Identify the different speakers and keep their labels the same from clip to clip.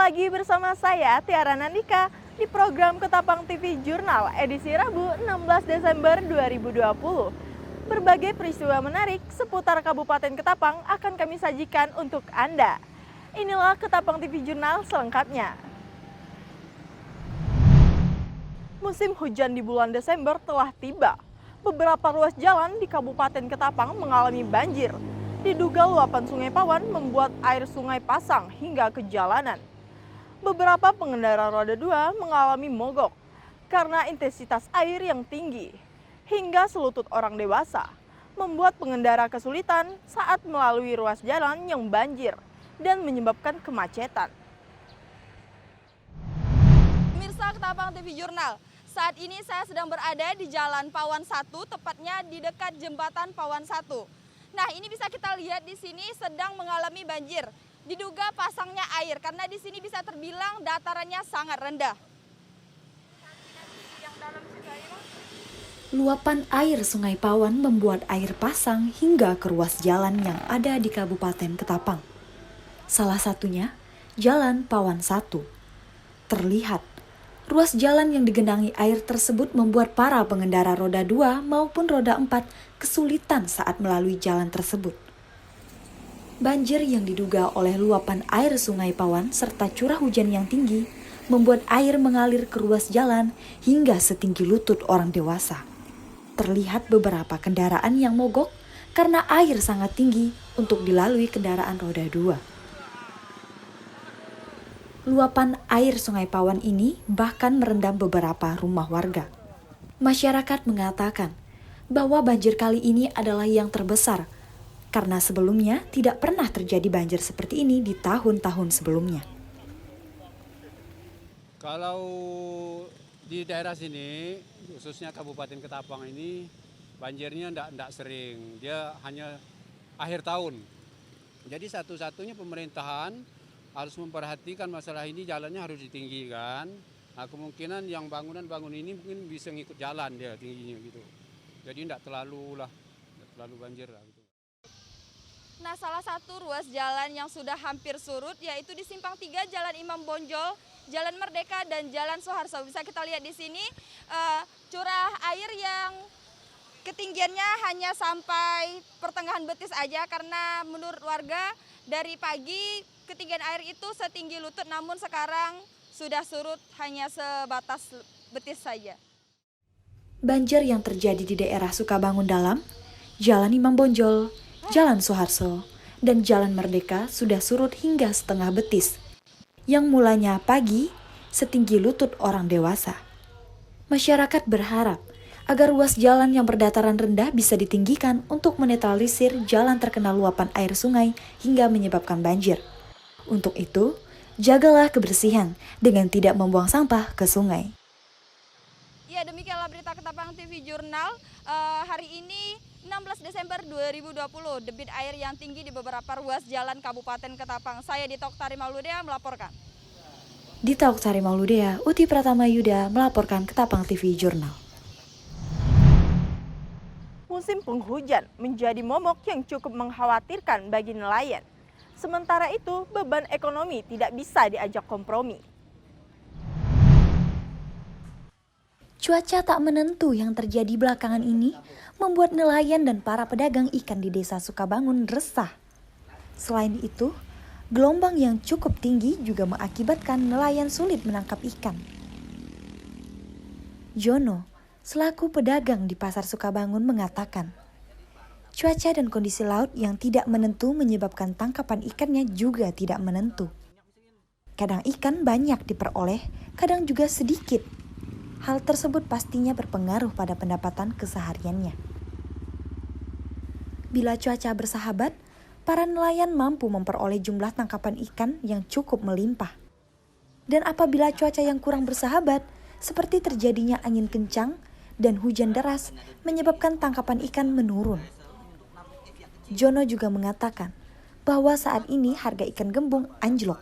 Speaker 1: lagi bersama saya Tiara Nandika di program Ketapang TV Jurnal edisi Rabu 16 Desember 2020. Berbagai peristiwa menarik seputar Kabupaten Ketapang akan kami sajikan untuk Anda. Inilah Ketapang TV Jurnal selengkapnya. Musim hujan di bulan Desember telah tiba. Beberapa ruas jalan di Kabupaten Ketapang mengalami banjir. Diduga luapan Sungai Pawan membuat air sungai pasang hingga ke jalanan. Beberapa pengendara roda 2 mengalami mogok karena intensitas air yang tinggi hingga selutut orang dewasa, membuat pengendara kesulitan saat melalui ruas jalan yang banjir dan menyebabkan kemacetan.
Speaker 2: Pemirsa Ketapang TV Jurnal, saat ini saya sedang berada di Jalan Pawan 1, tepatnya di dekat Jembatan Pawan 1. Nah, ini bisa kita lihat di sini sedang mengalami banjir. Diduga pasangnya air karena di sini bisa terbilang datarannya sangat rendah.
Speaker 3: Luapan air Sungai Pawan membuat air pasang hingga ke ruas jalan yang ada di Kabupaten Ketapang. Salah satunya Jalan Pawan 1. Terlihat ruas jalan yang digenangi air tersebut membuat para pengendara roda 2 maupun roda 4 kesulitan saat melalui jalan tersebut. Banjir yang diduga oleh luapan air Sungai Pawan serta curah hujan yang tinggi membuat air mengalir ke ruas jalan hingga setinggi lutut orang dewasa. Terlihat beberapa kendaraan yang mogok karena air sangat tinggi untuk dilalui kendaraan roda 2. Luapan air Sungai Pawan ini bahkan merendam beberapa rumah warga. Masyarakat mengatakan bahwa banjir kali ini adalah yang terbesar karena sebelumnya tidak pernah terjadi banjir seperti ini di tahun-tahun sebelumnya.
Speaker 4: Kalau di daerah sini, khususnya Kabupaten Ketapang ini, banjirnya enggak sering, dia hanya akhir tahun. Jadi satu-satunya pemerintahan harus memperhatikan masalah ini, jalannya harus ditinggikan. Nah, kemungkinan yang bangunan ini mungkin bisa ngikut jalan dia tingginya gitu. Jadi enggak terlalu banjir lah gitu.
Speaker 2: Nah, salah satu ruas jalan yang sudah hampir surut yaitu di Simpang 3 Jalan Imam Bonjol, Jalan Merdeka dan Jalan Soeharto. Bisa kita lihat di sini curah air yang ketinggiannya hanya sampai pertengahan betis aja karena menurut warga dari pagi ketinggian air itu setinggi lutut, namun sekarang sudah surut hanya sebatas betis saja.
Speaker 3: Banjir yang terjadi di daerah Sukabangun Dalam, Jalan Imam Bonjol, Jalan Soeharto, dan Jalan Merdeka sudah surut hingga setengah betis, yang mulanya pagi setinggi lutut orang dewasa. Masyarakat berharap agar ruas jalan yang berdataran rendah bisa ditinggikan untuk menetralisir jalan terkena luapan air sungai hingga menyebabkan banjir. Untuk itu, jagalah kebersihan dengan tidak membuang sampah ke sungai.
Speaker 2: Ya, demikianlah berita Ketapang TV Jurnal hari ini 16 Desember 2020. Debit air yang tinggi di beberapa ruas jalan Kabupaten Ketapang. Saya Ditok Tari Mauludea melaporkan.
Speaker 3: Ditok Tari Mauludea, Uti Pratama Yuda melaporkan Ketapang TV Jurnal.
Speaker 1: Musim penghujan menjadi momok yang cukup mengkhawatirkan bagi nelayan. Sementara itu, beban ekonomi tidak bisa diajak kompromi.
Speaker 3: Cuaca tak menentu yang terjadi belakangan ini membuat nelayan dan para pedagang ikan di Desa Sukabangun resah. Selain itu, gelombang yang cukup tinggi juga mengakibatkan nelayan sulit menangkap ikan. Jono, selaku pedagang di Pasar Sukabangun mengatakan, cuaca dan kondisi laut yang tidak menentu menyebabkan tangkapan ikannya juga tidak menentu. Kadang ikan banyak diperoleh, kadang juga sedikit. Hal tersebut pastinya berpengaruh pada pendapatan kesehariannya. Bila cuaca bersahabat, para nelayan mampu memperoleh jumlah tangkapan ikan yang cukup melimpah. Dan apabila cuaca yang kurang bersahabat, seperti terjadinya angin kencang dan hujan deras, menyebabkan tangkapan ikan menurun. Jono juga mengatakan bahwa saat ini harga ikan gembung anjlok.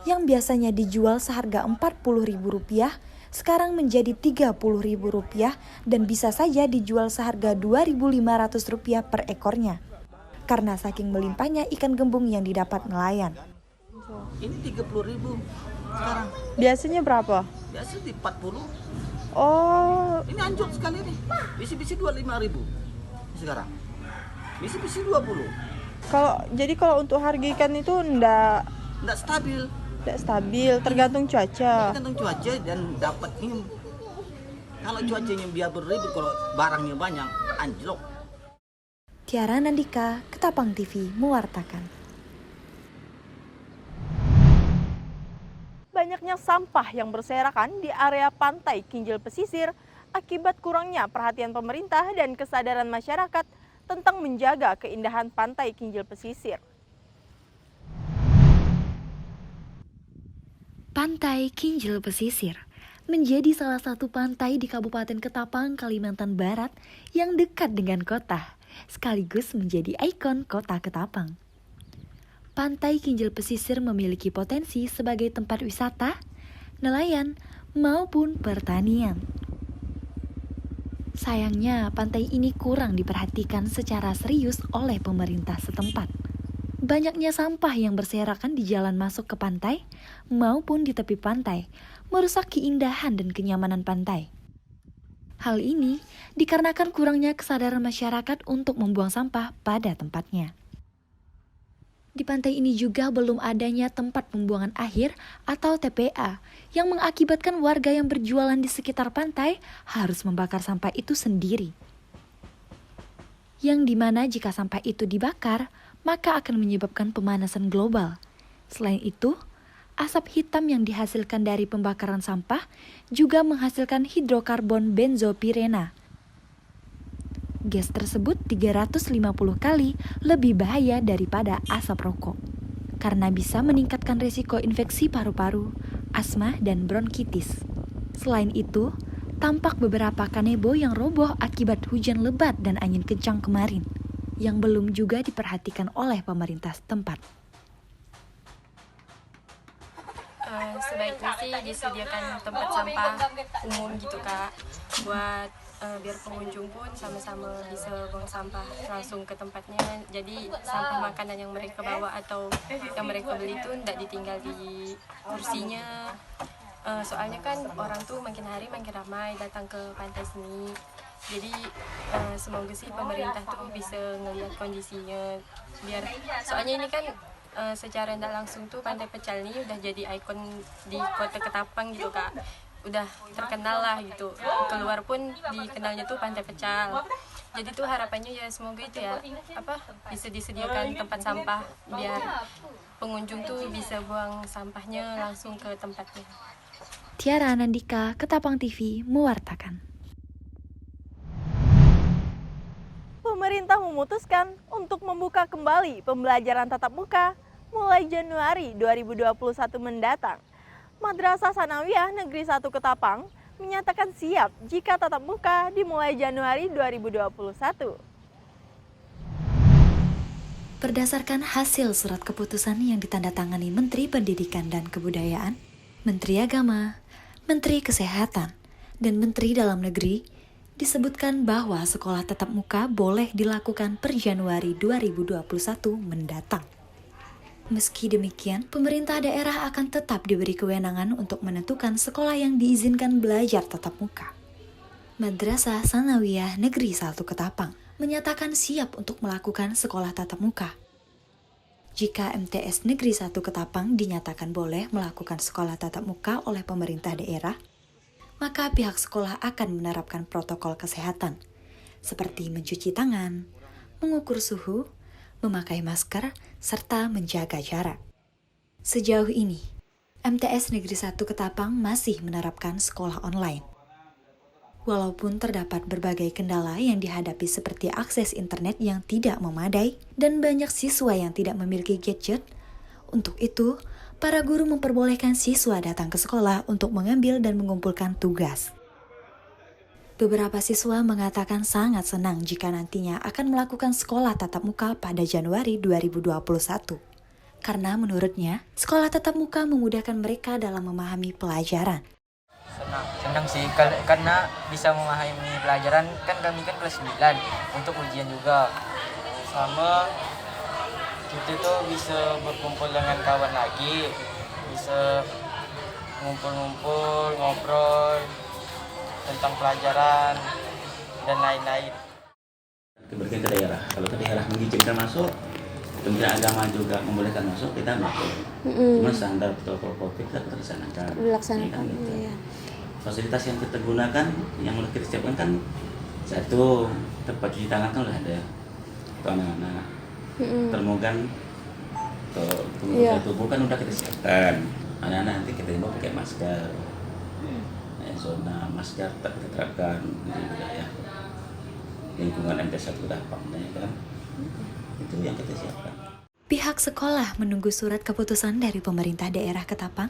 Speaker 3: Yang biasanya dijual seharga Rp40.000, sekarang menjadi Rp30.000 dan bisa saja dijual seharga Rp2.500 per ekornya. Karena saking melimpahnya ikan gembung yang didapat nelayan.
Speaker 5: Ini 30.000 sekarang.
Speaker 1: Biasanya berapa?
Speaker 5: Biasa di 40.
Speaker 1: Oh,
Speaker 5: Ini anjlok sekali nih. Bisi-bisi 25.000 sekarang. Bisi-bisi 20.
Speaker 1: kalau untuk harga ikan itu ndak
Speaker 5: Nggak stabil.
Speaker 1: stabil, tergantung cuaca.
Speaker 5: Tergantung cuaca dan dapatnya. Kalau cuacanya biar beribut, kalau barangnya banyak, anjlok.
Speaker 3: Tiara Nandika, Ketapang TV mewartakan.
Speaker 1: Banyaknya sampah yang berserakan di area pantai Kinjil Pesisir akibat kurangnya perhatian pemerintah dan kesadaran masyarakat tentang menjaga keindahan pantai Kinjil Pesisir.
Speaker 3: Pantai Kinjil Pesisir menjadi salah satu pantai di Kabupaten Ketapang, Kalimantan Barat yang dekat dengan kota, sekaligus menjadi ikon kota Ketapang. Pantai Kinjil Pesisir memiliki potensi sebagai tempat wisata, nelayan, maupun pertanian. Sayangnya, pantai ini kurang diperhatikan secara serius oleh pemerintah setempat. Banyaknya sampah yang berserakan di jalan masuk ke pantai maupun di tepi pantai merusak keindahan dan kenyamanan pantai. Hal ini dikarenakan kurangnya kesadaran masyarakat untuk membuang sampah pada tempatnya. Di pantai ini juga belum adanya tempat pembuangan akhir atau TPA yang mengakibatkan warga yang berjualan di sekitar pantai harus membakar sampah itu sendiri. Yang dimana jika sampah itu dibakar, maka akan menyebabkan pemanasan global. Selain itu, asap hitam yang dihasilkan dari pembakaran sampah juga menghasilkan hidrokarbon benzopirena. Gas tersebut 350 kali lebih bahaya daripada asap rokok, karena bisa meningkatkan risiko infeksi paru-paru, asma, dan bronkitis. Selain itu, tampak beberapa kanebo yang roboh akibat hujan lebat dan angin kencang kemarin, yang belum juga diperhatikan oleh pemerintah setempat.
Speaker 6: Sebaiknya sih disediakan tempat sampah umum gitu Kak, buat biar pengunjung pun sama-sama bisa buang sampah langsung ke tempatnya. Jadi sampah makanan yang mereka bawa atau yang mereka beli itu tidak ditinggal di kursinya. Soalnya kan orang tuh makin hari makin ramai datang ke pantai sini. Jadi semoga sih pemerintah tuh bisa ngelihat kondisinya, biar soalnya ini kan secara tidak langsung tuh Pantai Pecal ini udah jadi ikon di kota Ketapang gitu Kak, udah terkenal lah gitu, keluar pun dikenalnya tuh Pantai Pecal. Jadi tuh harapannya ya semoga itu ya bisa disediakan tempat sampah biar pengunjung tuh bisa buang sampahnya langsung ke tempatnya.
Speaker 3: Tiara Nandika, Ketapang TV mewartakan.
Speaker 1: Pemerintah memutuskan untuk membuka kembali pembelajaran tatap muka mulai Januari 2021 mendatang. Madrasah Sanawiyah Negeri 1 Ketapang menyatakan siap jika tatap muka dimulai Januari 2021.
Speaker 3: Berdasarkan hasil surat keputusan yang ditandatangani Menteri Pendidikan dan Kebudayaan, Menteri Agama, Menteri Kesehatan, dan Menteri Dalam Negeri, disebutkan bahwa sekolah tatap muka boleh dilakukan per Januari 2021 mendatang. Meski demikian, pemerintah daerah akan tetap diberi kewenangan untuk menentukan sekolah yang diizinkan belajar tatap muka. Madrasah Sanawiyah Negeri 1 Ketapang menyatakan siap untuk melakukan sekolah tatap muka. Jika MTS Negeri 1 Ketapang dinyatakan boleh melakukan sekolah tatap muka oleh pemerintah daerah, maka pihak sekolah akan menerapkan protokol kesehatan, seperti mencuci tangan, mengukur suhu, memakai masker, serta menjaga jarak. Sejauh ini, MTS Negeri 1 Ketapang masih menerapkan sekolah online. Walaupun terdapat berbagai kendala yang dihadapi seperti akses internet yang tidak memadai dan banyak siswa yang tidak memiliki gadget, untuk itu, para guru memperbolehkan siswa datang ke sekolah untuk mengambil dan mengumpulkan tugas. Beberapa siswa mengatakan sangat senang jika nantinya akan melakukan sekolah tatap muka pada Januari 2021. Karena menurutnya, sekolah tatap muka memudahkan mereka dalam memahami pelajaran.
Speaker 7: Senang sih, karena bisa memahami pelajaran, kan kami kan kelas 9 untuk ujian juga. Sama kita tuh bisa berkumpul dengan kawan lagi, bisa ngumpul-ngumpul, ngobrol tentang pelajaran dan lain-lain.
Speaker 8: Kembalikan ke daerah. Kalau ke daerah mengizinkan masuk, Kementerian Agama juga membolehkan masuk, kita masuk. Cuma standar protokol COVID kita laksanakan.
Speaker 9: Dilaksanakan,
Speaker 8: Gitu.
Speaker 9: iya.
Speaker 8: Fasilitas yang kita gunakan, yang udah kita siapkan kan, satu, tempat cuci tangan kan udah ada untuk anak-anak. Termogan untuk
Speaker 9: Iya.
Speaker 8: tubuh kan udah kita siapkan. Anak-anak nanti kita mau pakai masker. Zona masker tetap kita terapkan di wilayah lingkungan MT1 Ketapang, ya kan? Itu yang kita siapkan.
Speaker 3: Pihak sekolah menunggu surat keputusan dari pemerintah daerah Ketapang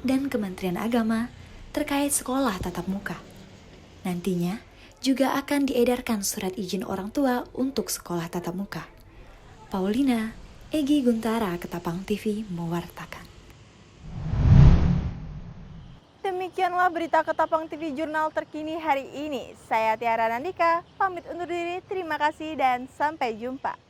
Speaker 3: dan Kementerian Agama terkait sekolah tatap muka. Nantinya juga akan diedarkan surat izin orang tua untuk sekolah tatap muka. Paulina, Egy Guntara, Ketapang TV mewartakan.
Speaker 1: Demikianlah berita Ketapang TV Jurnal terkini hari ini. Saya Tiara Nandika, pamit undur diri. Terima kasih dan sampai jumpa.